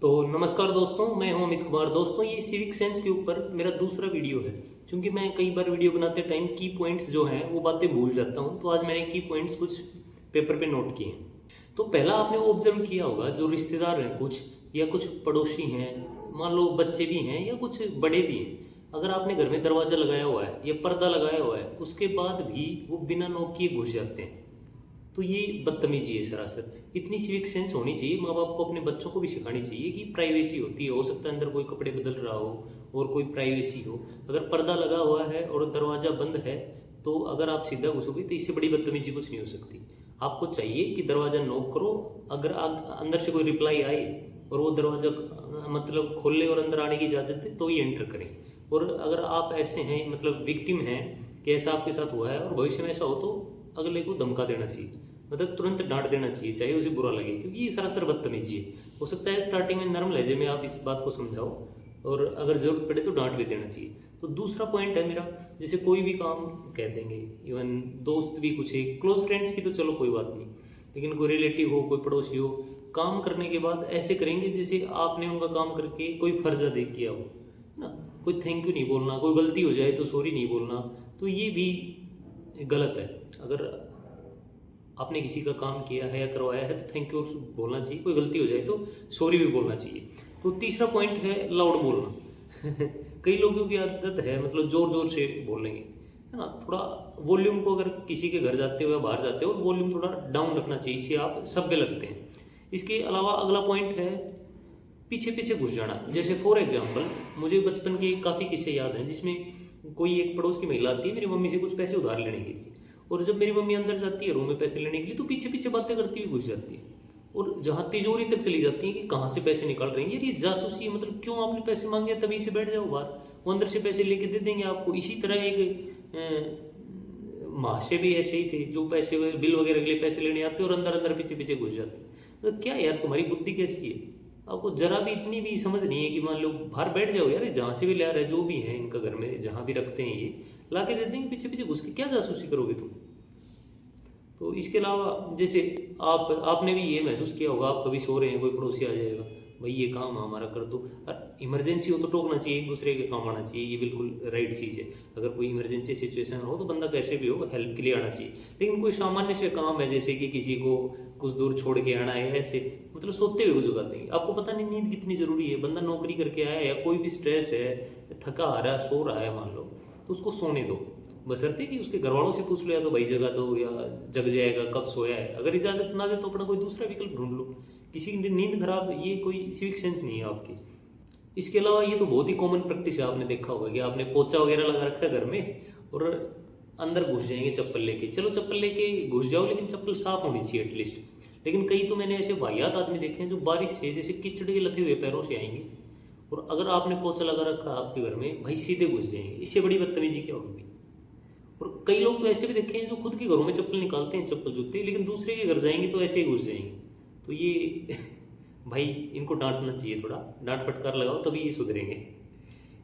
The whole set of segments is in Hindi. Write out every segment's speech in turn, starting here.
तो नमस्कार दोस्तों, मैं हूं अमित कुमार। दोस्तों, ये सिविक सेंस के ऊपर मेरा दूसरा वीडियो है। क्योंकि मैं कई बार वीडियो बनाते टाइम की पॉइंट्स जो हैं वो बातें भूल जाता हूं, तो आज मैंने की पॉइंट्स कुछ पेपर पे नोट किए हैं। तो पहला आपने वो ऑब्जर्व किया होगा, जो रिश्तेदार हैं कुछ या कुछ पड़ोसी हैं, मान लो बच्चे भी हैं या कुछ बड़े भी हैं, अगर आपने घर में दरवाज़ा लगाया हुआ है या पर्दा लगाया हुआ है, उसके बाद भी वो बिना नॉक किए घुस जाते हैं। तो ये बदतमीजी है सरासर। इतनी सिविक सेंस होनी चाहिए, माँ बाप को अपने बच्चों को भी सिखानी चाहिए कि प्राइवेसी होती है। हो सकता है अंदर कोई कपड़े बदल रहा हो और कोई प्राइवेसी हो। अगर पर्दा लगा हुआ है और दरवाज़ा बंद है, तो अगर आप सीधा घुसोगे तो इससे बड़ी बदतमीजी कुछ नहीं हो सकती। आपको चाहिए कि दरवाज़ा नॉक करो, अगर अंदर से कोई रिप्लाई आए और वो दरवाज़ा मतलब खोल ले और अंदर आने की इजाज़त दे, तो ही एंटर करें। और अगर आप ऐसे हैं, मतलब विक्टिम हैं कि ऐसा आपके साथ हुआ है और भविष्य में ऐसा हो, तो अगले को धमका देना चाहिए, मतलब तुरंत डांट देना चाहिए, चाहे उसे बुरा लगे, क्योंकि ये सरासर बदतमीजी है। हो सकता है स्टार्टिंग में नरम लहजे में आप इस बात को समझाओ, और अगर जरूरत पड़े तो डांट भी देना चाहिए। तो दूसरा पॉइंट है मेरा, जैसे कोई भी काम कह देंगे, इवन दोस्त भी कुछ है, क्लोज फ्रेंड्स की तो चलो कोई बात नहीं, लेकिन कोई रिलेटिव हो, कोई पड़ोसी हो, काम करने के बाद ऐसे करेंगे जैसे आपने उनका काम करके कोई फर्ज अदा किया हो ना। कोई थैंक यू नहीं बोलना, कोई गलती हो जाए तो सॉरी नहीं बोलना, तो ये भी गलत है। अगर आपने किसी का काम किया है या करवाया है तो थैंक यू बोलना चाहिए, कोई गलती हो जाए तो सॉरी भी बोलना चाहिए। तो तीसरा पॉइंट है लाउड बोलना। कई लोगों की आदत है, मतलब जोर जोर से बोलेंगे, है ना। थोड़ा वॉल्यूम को, अगर किसी के घर जाते हो या बाहर जाते हो, वॉल्यूम थोड़ा डाउन रखना चाहिए, इससे आप सभ्य लगते हैं। इसके अलावा अगला पॉइंट है पीछे पीछे घुस जाना। जैसे फॉर एग्जाम्पल, मुझे बचपन के काफ़ी किस्से याद हैं जिसमें कोई एक पड़ोस की महिला आती है मेरी मम्मी से कुछ पैसे उधार लेने के लिए, और जब मेरी मम्मी अंदर जाती है रूम में पैसे लेने के लिए, तो पीछे पीछे बातें करती हुई घुस जाती है, और जहाँ तिजोरी तक चली जाती है कि कहाँ से पैसे निकाल रही है। यार ये जासूसी है, मतलब क्यों आपने पैसे मांगे, तभी से बैठ जाओ बाहर, वो अंदर से पैसे लेके दे देंगे आपको। इसी तरह एक महाशय भी ऐसे ही थे, जो पैसे बिल वगैरह के लिए पैसे लेने आते और अंदर अंदर पीछे पीछे घुस जाते। तो क्या यार, तुम्हारी बुद्धि कैसी है? आपको जरा भी इतनी भी समझ नहीं है कि मान लो बाहर बैठ जाओ यार, जहाँ से भी ले आ रहे, जो भी है इनका घर में जहाँ भी रखते हैं ये ला के दे देंगे, पीछे पीछे घुस के क्या जासूसी करोगे तुम? तो इसके अलावा जैसे आपने भी ये महसूस किया होगा, आप कभी सो रहे हैं, कोई पड़ोसी आ जाएगा, भाई ये काम हमारा कर दो। इमरजेंसी हो तो टोकना चाहिए, एक दूसरे के काम आना चाहिए, ये बिल्कुल राइट चीज़ है। अगर कोई इमरजेंसी सिचुएशन हो तो बंदा कैसे भी हो हेल्प के लिए आना चाहिए। लेकिन कोई सामान्य से काम है, जैसे कि किसी को कुछ दूर छोड़ के आना है, ऐसे मतलब सोते हुए कुछ देंगे, आपको पता नहीं नींद कितनी ज़रूरी है। बंदा नौकरी करके आया है या कोई भी स्ट्रेस है, थका आ रहा है, सो रहा है मान लो, तो उसको सोने दो, बशर्ते कि उसके घर वालों से पूछ लो, या तो भाई जगह दो, या जग जाएगा कब सोया है। अगर इजाज़त ना दे तो अपना कोई दूसरा विकल्प ढूंढ लो। किसी की नींद खराब, ये कोई सिविक सेंस नहीं है आपकी। इसके अलावा ये तो बहुत ही कॉमन प्रैक्टिस है, आपने देखा होगा कि आपने पोछा वगैरह लगा रखा है घर में, और अंदर घुस जाएंगे चप्पल लेके। चलो चप्पल लेके घुस जाओ, लेकिन चप्पल साफ होनी चाहिए एटलीस्ट। लेकिन कई तो मैंने ऐसे वाहियात आदमी देखे हैं जो बारिश से जैसे कीचड़ के लथे हुए पैरों से आएंगे, और अगर आपने पोछा लगा रखा आपके घर में, भाई सीधे घुस जाएंगे। इससे बड़ी बदतमीजी क्या होगी? और कई लोग तो ऐसे भी देखे हैं जो खुद के घरों में चप्पल निकालते हैं, चप्पल जूते, लेकिन दूसरे के घर जाएंगे तो ऐसे ही घुस जाएंगे। तो ये भाई इनको डांटना चाहिए, थोड़ा डांट फटकार लगाओ, तभी ये सुधरेंगे।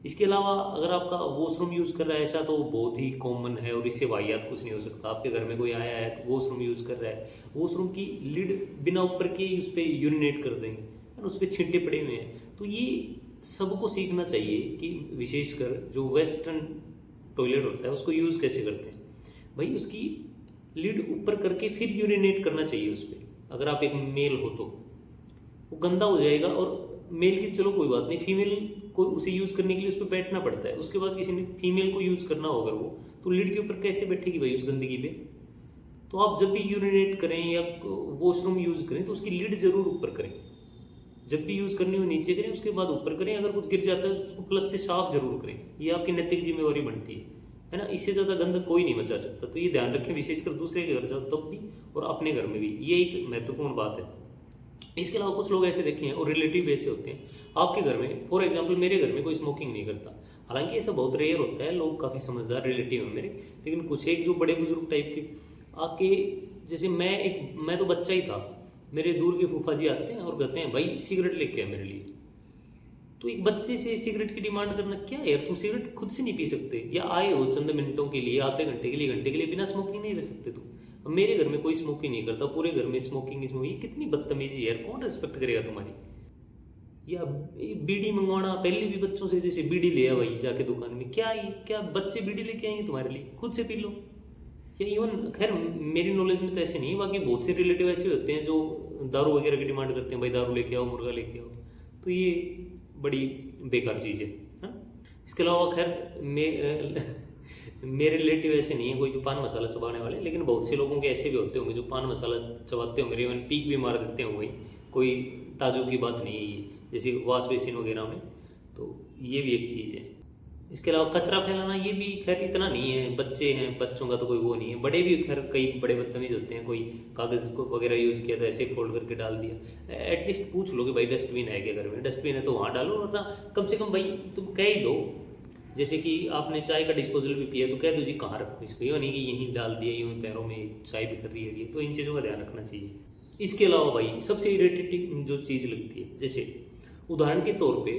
इसके अलावा अगर आपका वॉशरूम यूज़ कर रहा है ऐसा, तो बहुत ही कॉमन है और इससे वाहियात कुछ नहीं हो सकता। आपके घर में कोई आया है, वॉशरूम यूज़ कर रहा है, वॉशरूम की लिड बिना ऊपर के उस पर यूरिनेट कर देंगे और उस पर छींटे पड़े हुए हैं। तो ये सबको सीखना चाहिए कि विशेषकर जो वेस्टर्न टॉयलेट होता है उसको यूज़ कैसे करते हैं। भाई उसकी लिड ऊपर करके फिर यूरिनेट करना चाहिए उस पर। अगर आप एक मेल हो तो वो गंदा हो जाएगा, और मेल की चलो कोई बात नहीं, फीमेल को उसे यूज़ करने के लिए उस पर बैठना पड़ता है। उसके बाद किसी ने फीमेल को यूज़ करना हो अगर वो, तो लिड के ऊपर कैसे बैठेगी भाई उस गंदगी पे? तो आप जब भी यूरिनेट करें या वॉशरूम यूज़ करें तो उसकी लिड ज़रूर ऊपर करें। जब भी यूज़ करनी हो नीचे करें, उसके बाद ऊपर करें। अगर कुछ गिर जाता है तो उसको प्लस से साफ जरूर करें, ये आपकी नैतिक जिम्मेवारी बनती है ना। इससे ज़्यादा गंद कोई नहीं मचा सकता। तो ये ध्यान रखें, विशेषकर दूसरे के घर जाओ तब भी और अपने घर में भी, ये एक महत्वपूर्ण बात है। इसके अलावा कुछ लोग ऐसे देखे हैं और रिलेटिव ऐसे होते हैं आपके घर में। फॉर एग्जाम्पल मेरे घर में कोई स्मोकिंग नहीं करता, हालांकि ऐसा बहुत रेयर होता है, लोग काफ़ी समझदार रिलेटिव हैं मेरे। लेकिन कुछ एक जो बड़े बुजुर्ग टाइप के आके, जैसे मैं तो बच्चा ही था, मेरे दूर के फूफा जी आते हैं और कहते हैं भाई सिगरेट लेके आ मेरे लिए। तो एक बच्चे से सिगरेट की डिमांड करना क्या है यार? तुम सिगरेट खुद से नहीं पी सकते? या आए हो चंद मिनटों के लिए, आधे घंटे के लिए, घंटे के लिए बिना स्मोकिंग नहीं रह सकते तुम? अब मेरे घर में कोई स्मोकिंग नहीं करता, पूरे घर में स्मोकिंग ही स्मोकिंग। कितनी बदतमीजी है यार, कौन रिस्पेक्ट करेगा तुम्हारी? या बीड़ी मंगवाना, पहले भी बच्चों से जैसे बीड़ी ले आ भाई जाके दुकान में, क्या बच्चे बीड़ी लेके आएंगे तुम्हारे लिए, खुद से पी लो। या इवन खैर मेरी नॉलेज में तो ऐसे नहीं है, बाकी बहुत से रिलेटिव ऐसे होते हैं जो दारू वगैरह की डिमांड करते हैं, भाई दारू लेके आओ, मुर्गा लेके आओ, तो ये बड़ी बेकार चीज़ है। हाँ, इसके अलावा खैर मेरे रिलेटिव ऐसे नहीं है कोई जो पान मसाला चबाने वाले, लेकिन बहुत से लोगों के ऐसे भी होते होंगे जो पान मसाला चबाते होंगे, इवन पीक भी मार देते होंगे, कोई ताजुब की बात नहीं है ये, जैसे वॉश बेसिन वगैरह में, तो ये भी एक चीज़ है। इसके अलावा कचरा फैलाना, ये भी खैर इतना नहीं है, बच्चे हैं, बच्चों का तो कोई वो नहीं है, बड़े भी खैर कई बड़े बदतमीज होते हैं, कोई कागज़ को वगैरह यूज़ किया था ऐसे फोल्ड करके डाल दिया। एटलीस्ट पूछ लो कि भाई डस्टबिन है क्या घर में, डस्टबिन है तो वहाँ डालो, वरना कम से कम भाई तुम कह ही दो। जैसे कि आपने चाय का डिस्पोजल भी पिया तो कह दो जी कहाँ रखो इसको, ये नहीं कि यहीं डाल दिया, यूँ पैरों में चाय बिखर रही है, तो इन चीज़ों का ध्यान रखना चाहिए। इसके अलावा भाई सबसे इरिटेटिंग जो चीज़ लगती है, जैसे उदाहरण के तौर पे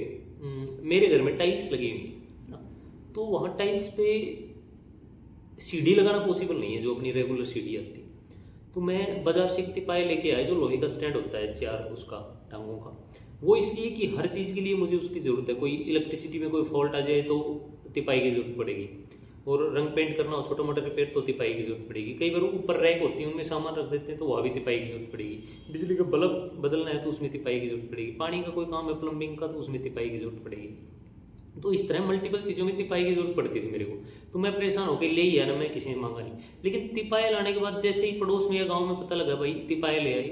मेरे घर में टाइल्स लगी हुई है ना, तो वहाँ टाइल्स पे सीढ़ी लगाना पॉसिबल नहीं है, जो अपनी रेगुलर सीढ़ी आती है, तो मैं बाजार से एक तिपाई लेके आया, जो लोहे का स्टैंड होता है चार उसका टांगों का, वो इसलिए कि हर चीज़ के लिए मुझे उसकी ज़रूरत है, कोई इलेक्ट्रिसिटी में कोई फॉल्ट आ जाए तो तिपाई की ज़रूरत पड़ेगी, और रंग पेंट करना हो छोटा मोटा रिपेयर तो तिपाई की जरूरत पड़ेगी, कई बार ऊपर रैक होती है उनमें सामान रख देते हैं तो वहाँ भी तिपाई की जरूरत पड़ेगी, बिजली का बल्ब बदलना है तो उसमें तिपाई की जरूरत पड़ेगी, पानी का कोई काम है प्लम्बिंग का तो उसमें तिपाई की जरूरत पड़ेगी। तो इस तरह मल्टीपल चीज़ों में तिपाई की जरूरत पड़ती थी मेरे को, तो मैं परेशान होकर ले ही आया ना, मैं किसी ने मांगा नहीं। लेकिन तिपाई लाने के बाद जैसे ही पड़ोस में या गाँव में पता लगा भाई तिपाई ले आई,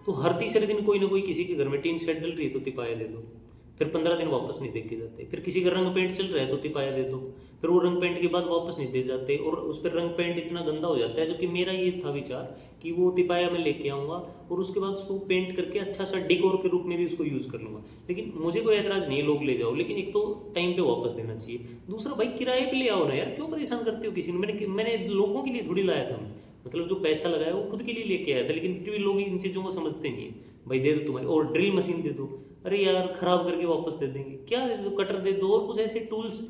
तो हर तीसरे दिन कोई ना कोई किसी के घर में टीन शेड डल रही है तो तिपाया दे दो, फिर 15 दिन वापस नहीं दे के जाते, फिर किसी का रंग पेंट चल रहा है तो तिपाया दे दो, फिर वो रंग पेंट के बाद वापस नहीं दे जाते, और उस पर रंग पेंट इतना गंदा हो जाता है, जबकि मेरा ये था विचार कि वो तिपाया मैं लेके आऊँगा और उसके बाद उसको पेंट करके अच्छा सा डिकोर के रूप में भी उसको यूज़ कर लूँगा। लेकिन मुझे कोई एतराज़ नहीं है, लोग ले जाओ, लेकिन एक तो टाइम पे वापस देना चाहिए, दूसरा भाई किराए पे ले आओ ना यार, क्यों परेशान करते हो किसी ने, मैंने लोगों के लिए थोड़ी लाया था, मैं मतलब जो पैसा लगाया वो खुद के लिए लेके आया था, लेकिन फिर भी लोग इन चीज़ों को समझते नहीं है। भाई दे दो तुम्हारी, और ड्रिल मशीन दे दो, अरे यार खराब करके वापस दे देंगे, क्या दे दो, कटर दे दो और कुछ ऐसे टूल्स,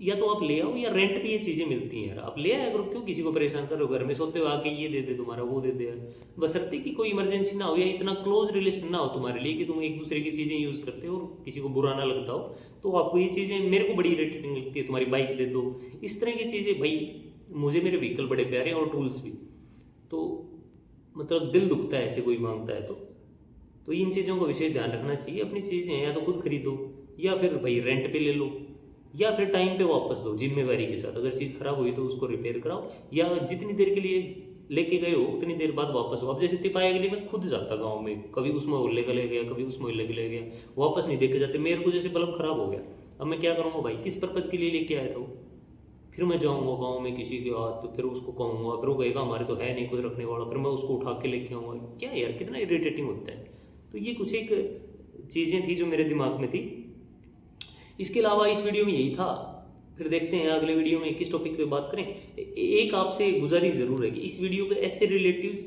या तो आप ले आओ या रेंट पे ये चीज़ें मिलती हैं यार, आप ले आया करो, क्यों किसी को परेशान करो, घर में सोते हुए आके ये दे दे तुम्हारा वो दे दे यार, बशर्ते कि कोई इमरजेंसी ना हो या इतना क्लोज रिलेशन ना हो तुम्हारे लिए कि तुम एक दूसरे की चीज़ें यूज़ करते हो और किसी को बुरा ना लगता हो, तो आपको ये चीज़ें, मेरे को बड़ी इरिटेटिंग लगती है, तुम्हारी बाइक दे दो, इस तरह की चीज़ें। भाई मुझे मेरे व्हीकल बड़े प्यारे हैं और टूल्स भी, तो मतलब दिल दुखता है ऐसे कोई मांगता है तो इन चीज़ों को विशेष ध्यान रखना चाहिए। अपनी चीज़ें या तो खुद खरीदो या फिर भाई रेंट पे ले लो या फिर टाइम पे वापस दो जिम्मेवारी के साथ। अगर चीज़ खराब हुई तो उसको रिपेयर कराओ, या जितनी देर के लिए लेके गए हो उतनी देर बाद वापस हो। अब जैसे तिपाया के लिए मैं खुद जाता गाँव में, कभी उस मोहल्ले का ले गया, कभी उस मोहल्ले के ले गया, वापस नहीं देके जाते। मेरे को जैसे बल्ब खराब हो गया, अब मैं क्या करूँगा भाई, किस पर्पज़ के लिए लेके आया था वो, फिर मैं जाऊँगा गांव में किसी के हाथ, फिर उसको कहूँगा, फिर वो कहेगा हमारे तो है नहीं कोई रखने वाला, फिर मैं उसको उठा के लेके आऊँगा। क्या यार, कितना इरिटेटिंग होता है। तो ये कुछ एक चीज़ें थी जो मेरे दिमाग में थी। इसके अलावा इस वीडियो में यही था, फिर देखते हैं अगले वीडियो में किस टॉपिक पे बात करें। एक आपसे गुजारिश ज़रूर है कि इस वीडियो को ऐसे रिलेटिव,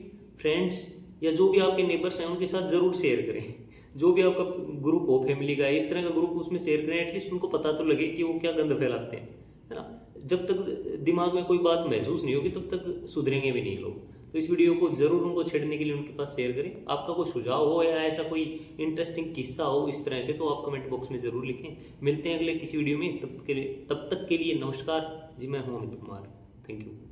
फ्रेंड्स या जो भी आपके नेबर्स हैं उनके साथ ज़रूर शेयर करें। जो भी आपका ग्रुप हो फैमिली का, इस तरह का ग्रुप, उसमें शेयर करें, एटलीस्ट उनको पता तो लगे कि वो क्या गंद फैलाते हैं, है ना। जब तक दिमाग में कोई बात महसूस नहीं होगी तब तक सुधरेंगे भी नहीं लोग। तो इस वीडियो को जरूर उनको छेड़ने के लिए उनके पास शेयर करें। आपका कोई सुझाव हो या ऐसा कोई इंटरेस्टिंग किस्सा हो इस तरह से, तो आप कमेंट बॉक्स में ज़रूर लिखें। मिलते हैं अगले किसी वीडियो में, तब तक के लिए नमस्कार जी। मैं हूं अमित कुमार, थैंक यू।